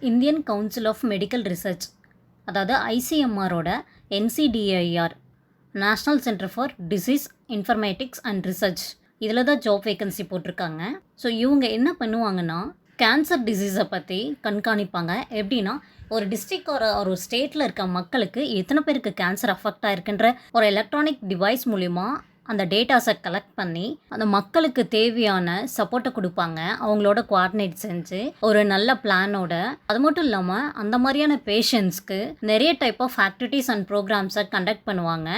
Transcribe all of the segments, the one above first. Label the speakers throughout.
Speaker 1: Indian council of medical research, அதாவது ஐசிஎம்ஆரோட NCDIR, national centre for disease informatics and research, இதில் தான் job vacancy போட்டிருக்காங்க. ஸோ இவங்க என்ன பண்ணுவாங்கன்னா, கேன்சர் டிசீஸை பற்றி கண்காணிப்பாங்க. எப்படின்னா, ஒரு டிஸ்ட்ரிக்ட் ஒரு ஸ்டேட்டில் இருக்க மக்களுக்கு எத்தனை பேருக்கு கேன்சர் அஃபெக்ட் ஆகிருக்குன்ற ஒரு எலக்ட்ரானிக் டிவைஸ் மூலிமா அந்த டேட்டாஸை கலெக்ட் பண்ணி அந்த மக்களுக்கு தேவையான சப்போர்ட்டை கொடுப்பாங்க. அவங்களோட கோஆர்டினேட் செஞ்சு ஒரு நல்ல பிளானோட. அது மட்டும் இல்லாமல் அந்த மாதிரியான பேஷண்ட்ஸ்க்கு நிறைய டைப் ஆஃப் ஆக்டிவிட்டீஸ் அண்ட் ப்ரோக்ராம்ஸை கண்டக்ட் பண்ணுவாங்க.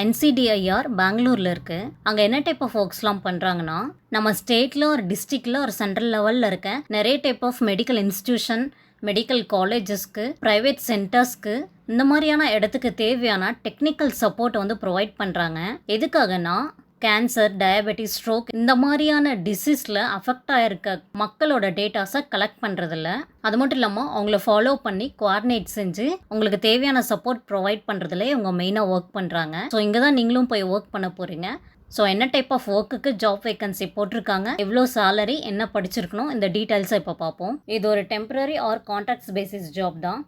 Speaker 1: என்சிடிஐஆர் பெங்களூரில் இருக்குது. அங்கே என்ன டைப் ஆஃப் ஒர்க்ஸ்லாம் பண்ணுறாங்கன்னா, நம்ம ஸ்டேட்டில் ஒரு டிஸ்ட்ரிக்டில் ஒரு சென்ட்ரல் லெவலில் இருக்க நிறைய type of medical institution, medical காலேஜஸ்க்கு, ப்ரைவேட் சென்டர்ஸ்க்கு, இந்த மாதிரியான இடத்துக்கு தேவையான டெக்னிக்கல் சப்போர்ட்டை வந்து ப்ரொவைட் பண்ணுறாங்க. எதுக்காகனா, கேன்சர், டயபெட்டிஸ், ஸ்ட்ரோக் இந்த மாதிரியான டிசீஸில் அஃபெக்ட் ஆகிருக்க மக்களோட டேட்டாஸை கலெக்ட் பண்ணுறதில்ல. அது மட்டும் இல்லாமல் அவங்கள ஃபாலோ பண்ணி கோஆர்டினேட் செஞ்சு உங்களுக்கு தேவையான சப்போர்ட் ப்ரொவைட் பண்ணுறதுல இவங்க மெயினாக ஒர்க் பண்ணுறாங்க. ஸோ இங்கே தான் நீங்களும் போய் ஒர்க் பண்ண போகிறீங்க. ஸோ என்ன டைப் ஆஃப் ஒர்க்குக்கு ஜாப் வேக்கன்சி போட்டிருக்காங்க, எவ்வளோ சேலரி, என்ன படிச்சிருக்கணும், இந்த டீட்டெயில்ஸை இப்போ பார்ப்போம். இது ஒரு temporary or contracts basis job தான்.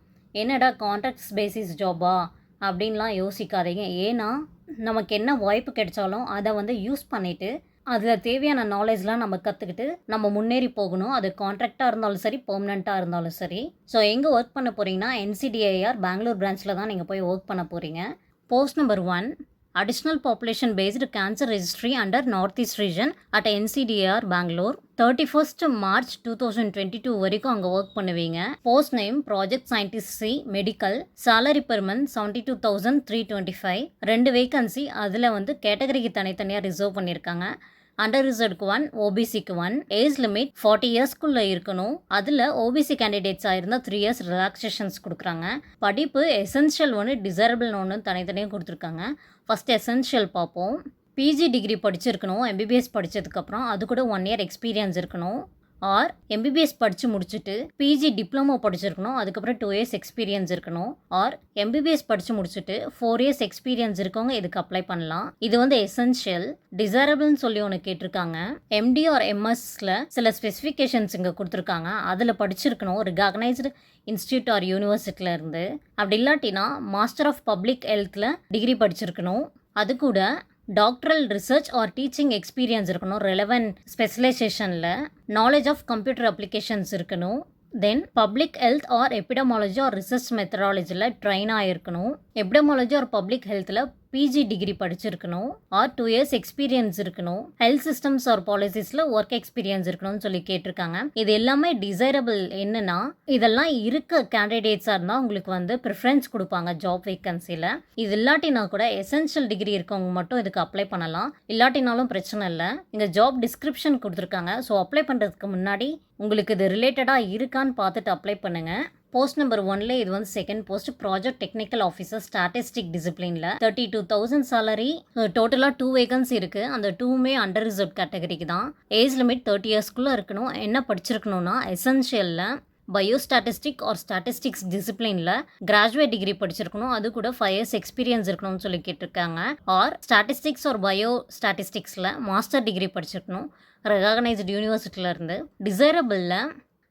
Speaker 1: என்னடா கான்ட்ராக்ட்ஸ் பேசிஸ் ஜாபா அப்படின்லாம் யோசிக்காதீங்க. ஏன்னா நமக்கு என்ன வாய்ப்பு கிடைச்சாலும் அதை வந்து யூஸ் பண்ணிவிட்டு அதில் தேவையான நாலேஜ்லாம் நம்ம கற்றுக்கிட்டு நம்ம முன்னேறி போகணும். அது கான்ட்ராக்டாக இருந்தாலும் சரி, பெர்மனெண்ட்டாக இருந்தாலும் சரி. ஸோ எங்கே ஒர்க் பண்ண போகிறீங்கன்னா, என்சிடிஐஆர் பெங்களூர் பிரான்ச்சில் தான் நீங்கள் போய் ஒர்க் பண்ண போகிறீங்க. Post number 1, Additional Population Based Cancer Registry under Northeast Region at NCDR Bangalore. 31st March 2022 வரைக்கும் அங்கே ஒர்க் பண்ணுவீங்க. Post name project scientist C medical. Salary per month 72,325. 2 vacancy. அதில் வந்து கேட்டகரிக்கு தனித்தனியாக ரிசர்வ் பண்ணியிருக்காங்க. அண்டர் ரிசர்வ்க்கு 1, ஓபிசிக்கு 1. ஏஜ் லிமிட் 40 இயர்ஸ்க்குள்ளே இருக்கணும். அதில் ஓபிசி கேண்டிடேட்ஸாக இருந்தால் 3 இயர்ஸ் ரிலாக்ஸேஷன்ஸ் கொடுக்குறாங்க. படிப்பு எசென்ஷியல் ஒன்று, டிசரபிள் ஒன்று தனித்தனியாக கொடுத்துருக்காங்க. ஃபஸ்ட் எசென்ஷியல் பார்ப்போம். பிஜி டிகிரி படிச்சிருக்கணும். எம்பிபிஎஸ் படித்ததுக்கப்புறம் அது கூட 1 இயர் எக்ஸ்பீரியன்ஸ் இருக்கணும். ஆர் எம்பிபிஎஸ் படித்து முடிச்சுட்டு பிஜி டிப்ளமோ படிச்சிருக்கணும். அதுக்கப்புறம் 2 இயர்ஸ் எக்ஸ்பீரியன்ஸ் இருக்கணும். ஆர் எம்பிபிஎஸ் படித்து முடிச்சுட்டு 4 இயர்ஸ் எக்ஸ்பீரியன்ஸ் இருக்கவங்க இதுக்கு அப்ளை பண்ணலாம். இது வந்து எசென்ஷியல். டிசரபிள்னு சொல்லி ஒன்று கேட்டிருக்காங்க. எம்டி ஆர் எம்எஸ்ல சில ஸ்பெசிஃபிகேஷன்ஸ் இங்கே கொடுத்துருக்காங்க. அதில் படிச்சிருக்கணும் ரெகக்னைஸ்டு இன்ஸ்டியூட் ஆர் யூனிவர்சிட்டியில் இருந்து. அப்படி இல்லாட்டினா மாஸ்டர் ஆஃப் பப்ளிக் ஹெல்த்தில் டிகிரி படிச்சிருக்கணும். அது கூட doctoral research or teaching experience இருக்கணும். ரெலவென்ட் ஸ்பெஷலைசேஷனில் நாலேஜ் ஆஃப் கம்ப்யூட்டர் அப்ளிகேஷன்ஸ் இருக்கணும். Then public health or epidemiology or research மெத்தடாலஜியில் ட்ரெயின் ஆகிருக்கணும். எபிடமாலஜி ஆர் பப்ளிக் ஹெல்த்தில் பிஜி டிகிரி படிச்சிருக்கணும். ஆர் 2 இயர்ஸ் எக்ஸ்பீரியன்ஸ் இருக்கணும். ஹெல்த் சிஸ்டம்ஸ் ஆர் பாலிசிஸில் ஒர்க் எக்ஸ்பீரியன்ஸ் இருக்கணும்னு சொல்லி கேட்டிருக்காங்க. இது எல்லாமே டிசைரபிள். என்னன்னா, இதெல்லாம் இருக்க கேண்டிடேட்ஸாக இருந்தால் உங்களுக்கு வந்து ப்ரிஃபரன்ஸ் கொடுப்பாங்க ஜாப் வேக்கன்சியில். இது இல்லாட்டினா கூட எசென்ஷியல் டிகிரி இருக்கவங்க மட்டும் இதுக்கு அப்ளை பண்ணலாம். இல்லாட்டினாலும் பிரச்சனை இல்லை. இங்கே ஜாப் டிஸ்கிரிப்ஷன் கொடுத்துருக்காங்க. ஸோ அப்ளை பண்ணுறதுக்கு முன்னாடி உங்களுக்கு இது ரிலேட்டடாக இருக்கான்னு பார்த்துட்டு அப்ளை பண்ணுங்கள். போஸ்ட் நம்பர் 1ல இது வந்து second post, project technical officer statistic டிசிப்ளினில். 32,000 சேலரி. டோட்டலாக 2 வேகன்சி இருக்குது. அந்த 2மே அண்டர் ரிசர்வ் கேட்டகரிக்கு தான். ஏஜ் லிமிட் 30 இயர்ஸ்க்குள்ளே இருக்கணும். என்ன படிச்சிருக்கணும்னா, எசென்ஷியலில் பயோஸ்டாட்டிஸ்டிக் ஆர் ஸ்டாட்டிஸ்டிக்ஸ் டிசிப்ளினில் கிராஜுவேட் டிகிரி படிச்சிருக்கணும். அது கூட 5 இயர்ஸ் எக்ஸ்பீரியன்ஸ் இருக்கணும்னு சொல்லி கேட்டிருக்காங்க. ஆர் ஸ்டாட்டிஸ்டிக்ஸ் ஆர் பயோ ஸ்டாட்டிஸ்டிக்ஸில் மாஸ்டர் டிகிரி படிச்சிருக்கணும் ரெகக்னைஸ்டு யூனிவர்சிட்டியில் இருந்து. டிசைரபிளில்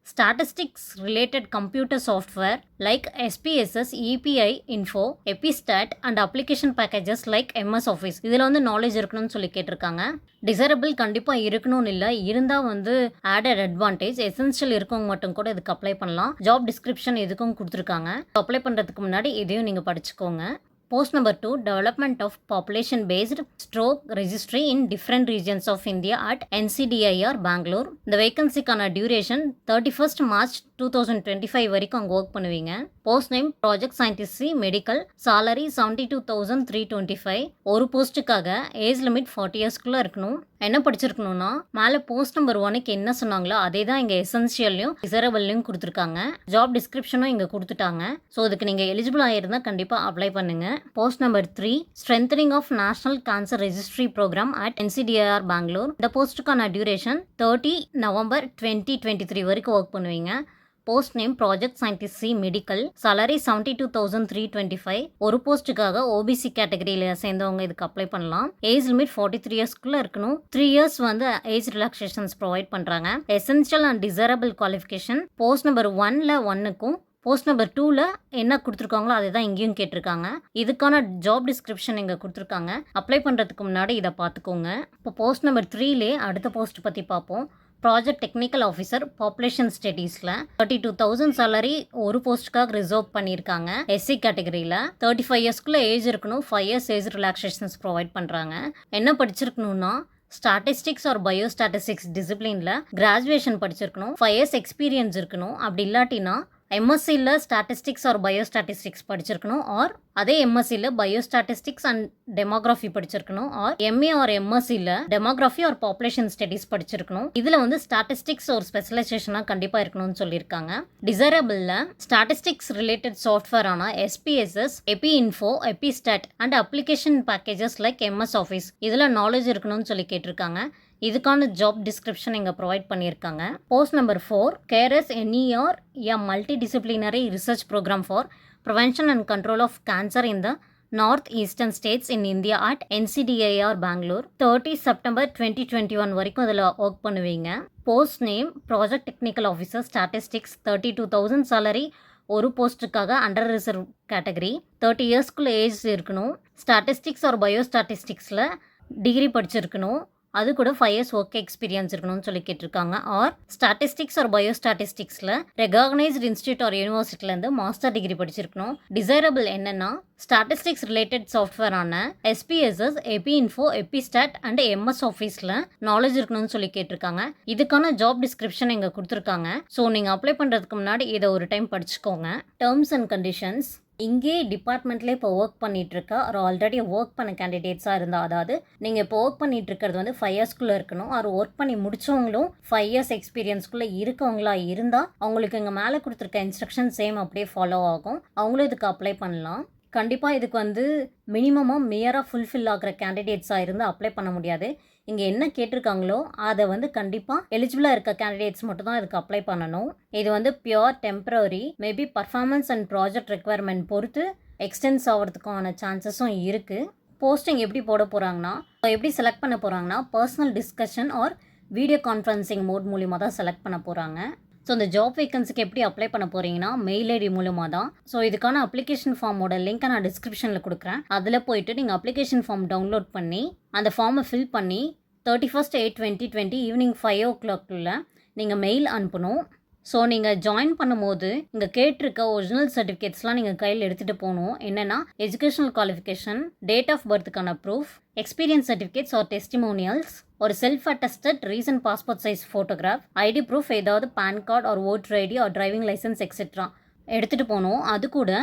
Speaker 1: statistics related computer software like SPSS, EPI Info, Epistat and application packages like MS Office இதில் வந்து நாலேஜ் இருக்கணும்னு சொல்லி கேட்டிருக்காங்க. டிசைரபிள் கண்டிப்பாக இருக்கணும்னு இல்லை, இருந்தால் வந்து ஆடட் அட்வான்டேஜ். எசென்ஷியல் இருக்கவங்க மட்டும் கூட இதுக்கு அப்ளை பண்ணலாம். ஜாப் டிஸ்கிரிப்ஷன் எதுக்கும் கொடுத்துருக்காங்க. அப்ளை பண்ணுறதுக்கு முன்னாடி இதையும் நீங்கள் படிச்சுக்கோங்க. Post number 2, development of population based stroke registry in different regions of India at NCDIR Bengaluru. இந்த வேகன்சிக்கான டியூரேஷன் 31st March 2025 வரைக்கும் அங்கே ஒர்க் பண்ணுவீங்க. Post name project scientist C medical. Salary 72,325. ஒரு போஸ்ட்டுக்காக ஏஜ் லிமிட் 40 இயர்ஸ்க்குள்ளே இருக்கணும். என்ன படிச்சிருக்கணும்னா, மேலே போஸ்ட் நம்பர் 1க்கு என்ன சொன்னாங்களோ அதே தான் இங்கே எசென்ஷியல்லையும் டிசரபிள்லையும் கொடுத்துருக்காங்க. ஜாப் டிஸ்கிரிப்ஷனும் இங்கே கொடுத்துட்டாங்க. ஸோ இதுக்கு நீங்கள் எலிஜிபிள் ஆகிருந்தால் கண்டிப்பாக அப்ளை பண்ணுங்கள். Post number 3, strengthening of national cancer registry programme at NCDIR Bengaluru. இந்த போஸ்ட்டுக்கான டியூரேஷன் 30 November 2023 வரைக்கும் ஒர்க் பண்ணுவீங்க. Post name project scientist C medical. salary 72,325. ஒரு போஸ்ட்டுக்காக ஓபிசி கேட்டகரியில் சேர்ந்தவங்க இதுக்கு அப்ளை பண்ணலாம். ஏஜ் லிமிட் 43 இயர்ஸ்க்குள்ளே இருக்கணும். 3 இயர்ஸ் வந்து ஏஜ் ரிலாக்ஸேஷன்ஸ் ப்ரொவைட் பண்ணுறாங்க. Essential and desirable qualification post number 1ல் 1க்கும் போஸ்ட் நம்பர் 2ல் என்ன கொடுத்துருக்காங்களோ அதை தான் இங்கேயும் கேட்டிருக்காங்க. இதுக்கான ஜாப் டிஸ்கிரிப்ஷன் இங்கே கொடுத்துருக்காங்க. அப்ளை பண்ணுறதுக்கு முன்னாடி இதை பார்த்துக்கோங்க. இப்போ போஸ்ட் நம்பர் 3லே அடுத்த போஸ்ட் பற்றி பார்ப்போம். ப்ராஜெக்ட் டெக்னிக்கல் ஆஃபீஸர் பாப்புலேஷன் ஸ்டடீஸில் 32,000 salary ஒரு போஸ்ட்டுக்காக ரிசர்வ் பண்ணியிருக்காங்க. எஸ்சி கேட்டகரியில் 35 இயர்ஸ்க்குள்ளே ஏஜ் இருக்கணும். 5 இயர்ஸ் ஏஜ் ரிலாக்ஸேஷன்ஸ் ப்ரொவைட் பண்ணுறாங்க. என்ன படிச்சிருக்கணும்னா ஸ்டாட்டிஸ்டிக்ஸ் ஆர் பயோஸ்டாட்டிஸ்டிக்ஸ் டிசிப்ளினில் கிராஜுவேஷன் படிச்சிருக்கணும். 5 இயர்ஸ் எக்ஸ்பீரியன்ஸ் இருக்கணும். அப்படி இல்லாட்டினா எம்எஸ்சியில் ஸ்டாட்டிஸ்டிக்ஸ் ஆர் பயோஸ்டாட்டிஸ்டிக்ஸ் படிச்சிருக்கணும். ஆர் அதே எம்எஸ்சியில் பயோஸ்டாட்டிஸ்டிக்ஸ் அண்ட் டெமோகிராஃபி படிச்சிருக்கணும். ஆர் எம்ஏ ஆர் எம்எஸ்சியில் டெமோகிராஃபி ஆர் பாப்புலேஷன் ஸ்டடீஸ் படிச்சிருக்கணும். இதில் வந்து ஸ்டாட்டிஸ்டிக்ஸ் ஒரு ஸ்பெஷலைசேஷனாக கண்டிப்பாக இருக்கணும்னு சொல்லியிருக்காங்க. டிசைரபிளில் ஸ்டாட்டிஸ்டிக்ஸ் ரிலேட்டட் சாஃப்ட்வேரான SPSS, Epi Info, Epistat and application packages like MS Office இதில் நாலேஜ் இருக்கணும்னு சொல்லி கேட்டிருக்காங்க. இதுக்கான ஜாப் டிஸ்கிரிப்ஷன் இங்கே ப்ரொவைட் பண்ணியிருக்காங்க. Post number 4 CARES NER a multi disciplinary research programme for prevention and control of cancer in the north eastern states in India at NCDIR Bangalore. 30 September 2021 வரைக்கும் இதில் work பண்ணுவீங்க. Post name project technical officer statistics. 32,000 salary ஒரு போஸ்ட்டுக்காக under reserve category. 30 இயர்ஸ்க்குள்ளே age இருக்கணும். Statistics or பயோஸ்டாட்டிஸ்டிக்ஸில் degree படிச்சிருக்கணும். அது கூட 5 இயர்ஸ் ஒர்க் எக்ஸ்பீரியன்ஸ் இருக்கணும்னு சொல்லி கேட்டிருக்காங்க. ஆர் ஸ்டாட்டிஸ்டிக்ஸ் ஆர் பயோஸ்டாட்டிஸ்டிக்ஸில் ரெகக்னைஸ்டு இன்ஸ்டியூட் ஆர் யூனிவர்சிட்டிலேருந்து மாஸ்டர் டிகிரி படிச்சிருக்கணும். டிசைரபிள் என்னென்னா ஸ்டாட்டிஸ்டிக்ஸ் ரிலேட்டட் சாஃப்ட்வேரான SPSS, Epi Info, Epistat and MS ஆஃபீஸில் நாலேஜ் இருக்கணும்னு சொல்லி கேட்டிருக்காங்க. இதுக்கான ஜாப் டிஸ்கிரிப்ஷன் இங்கே கொடுத்துருக்காங்க. ஸோ நீங்கள் அப்ளை பண்ணுறதுக்கு முன்னாடி இதை ஒரு டைம் படிச்சுக்கோங்க. டேர்ம்ஸ் அண்ட் கண்டிஷன்ஸ் இங்கே டிபார்ட்மெண்ட்லேயே இப்போ ஒர்க் பண்ணிகிட்ருக்க ஒரு ஆல்ரெடி ஒர்க் பண்ண கேண்டிடேட்ஸாக இருந்தால், அதாவது நீங்கள் இப்போ ஒர்க் பண்ணிகிட்டு இருக்கிறது வந்து 5 இயர்ஸ்க்குள்ளே இருக்கணும். அது ஒர்க் பண்ணி முடித்தவங்களும் 5 இயர்ஸ் எக்ஸ்பீரியன்ஸ்குள்ளே இருக்கவங்களா இருந்தால் அவங்களுக்கு இங்கே மேலே கொடுத்துருக்க இன்ஸ்ட்ரக்ஷன் சேம் அப்படியே ஃபாலோ ஆகும். அவங்களும் இதுக்கு அப்ளை பண்ணலாம். கண்டிப்பாக இதுக்கு வந்து மினிமமாக மேயராக ஃபுல்ஃபில் ஆகிற கேண்டிடேட்ஸாக இருந்து அப்ளை பண்ண முடியாது. இங்கே என்ன கேட்டிருக்காங்களோ அதை வந்து கண்டிப்பாக எலிஜிபிளாக இருக்க கேண்டிடேட்ஸ் மட்டும் தான் இதுக்கு அப்ளை பண்ணணும். இது வந்து pure temporary, maybe performance and project requirement பொறுத்து எக்ஸ்டென்ஸ் ஆகிறதுக்கான சான்சஸும் இருக்குது. போஸ்டிங் எப்படி போட போகிறாங்கன்னா, எப்படி செலக்ட் பண்ண போகிறாங்கன்னா personal discussion or video conferencing mode மூலிமா தான் செலக்ட் பண்ண போகிறாங்க. ஸோ இந்த ஜாப் வேகன்சிக்கு எப்படி அப்ளை பண்ண போகிறீங்கன்னா மெயில் ஐடி மூலமாக தான். ஸோ இதுக்கான அப்ளிகேஷன் ஃபார்மோட லிங்க்கை நான் டிஸ்கிரிப்ஷனில் கொடுக்குறேன். அதில் போயிட்டு நீங்கள் அப்ளிகேஷன் ஃபார்ம் டவுன்லோட் பண்ணி அந்த ஃபார்மை ஃபில் பண்ணி 31/8/2020 ஈவினிங் 5 o'clock நீங்கள் மெயில் அனுப்பணும். ஸோ நீங்கள் ஜாயின் பண்ணும்போது இங்கே கேட்டிருக்க ஒரிஜினல் சர்டிஃபிகேட்ஸ்லாம் நீங்கள் கையில் எடுத்துகிட்டு போகணும். என்னென்னா எஜுகேஷனல் குவாலிஃபிகேஷன், டேட் ஆஃப் பர்த்துக்கான proof, experience certificates or testimonials, ஒரு self attested recent passport size photograph, ID proof, ஏதாவது PAN card or voter ID or driving licence etcetera எடுத்துகிட்டு போகணும். அது கூட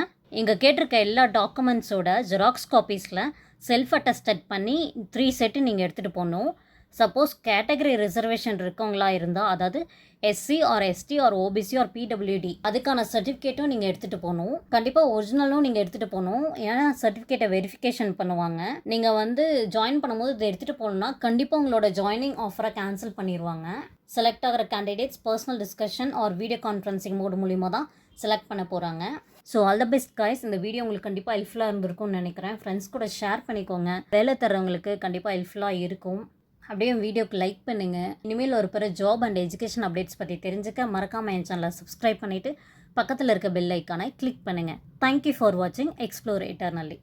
Speaker 1: இங்கே கேட்டிருக்க எல்லா டாக்குமெண்ட்ஸோட ஜெராக்ஸ் காப்பீஸில் செல்ஃப் அட்டஸ்டட் பண்ணி 3 செட்டு நீங்கள் எடுத்துகிட்டு போகணும். சப்போஸ் கேட்டகரி ரிசர்வேஷன் இருக்கவங்களா இருந்தால், அதாவது SC or ST or OBC or PWD, அதுக்கான சர்டிஃபிகேட்டும் நீங்கள் எடுத்துகிட்டு போகணும். கண்டிப்பாக ஒரிஜினலும் நீங்கள் எடுத்துகிட்டு போகணும். ஏன்னா சர்டிஃபிகேட்டை வெரிஃபிகேஷன் பண்ணுவாங்க. நீங்கள் வந்து ஜாயின் பண்ணும்போது இதை எடுத்துகிட்டு போகணுன்னா கண்டிப்பாக உங்களோட ஜாயினிங் ஆஃபரை கேன்சல் பண்ணிடுவாங்க. செலக்ட் ஆகிற candidates personal discussion or video conferencing mode மூலிமா தான் செலக்ட் பண்ண போகிறாங்க. So all the best guys. இந்த வீடியோ உங்களுக்கு கண்டிப்பாக ஹெல்ப்ஃபுல்லாக இருந்திருக்கும்னு நினைக்கிறேன். ஃப்ரெண்ட்ஸ் கூட ஷேர் பண்ணிக்கோங்க. வேலை தர்றவங்களுக்கு கண்டிப்பாக ஹெல்ப்ஃபுல்லாக இருக்கும். அப்படியே வீடியோக்கு லைக் பண்ணுங்கள். இனிமேல் ஒரு பிற ஜாப் அண்ட் எஜுகேஷன் அப்டேட்ஸ் பற்றி தெரிஞ்சுக்க மறக்காமல் என் சேனலை சப்ஸ்கிரைப் பண்ணிவிட்டு பக்கத்தில் இருக்க பெல் ஐக்கானை கிளிக் பண்ணுங்கள். தேங்க்யூ ஃபார் வாட்சிங் எக்ஸ்ப்ளோர் எட்டர்னலி.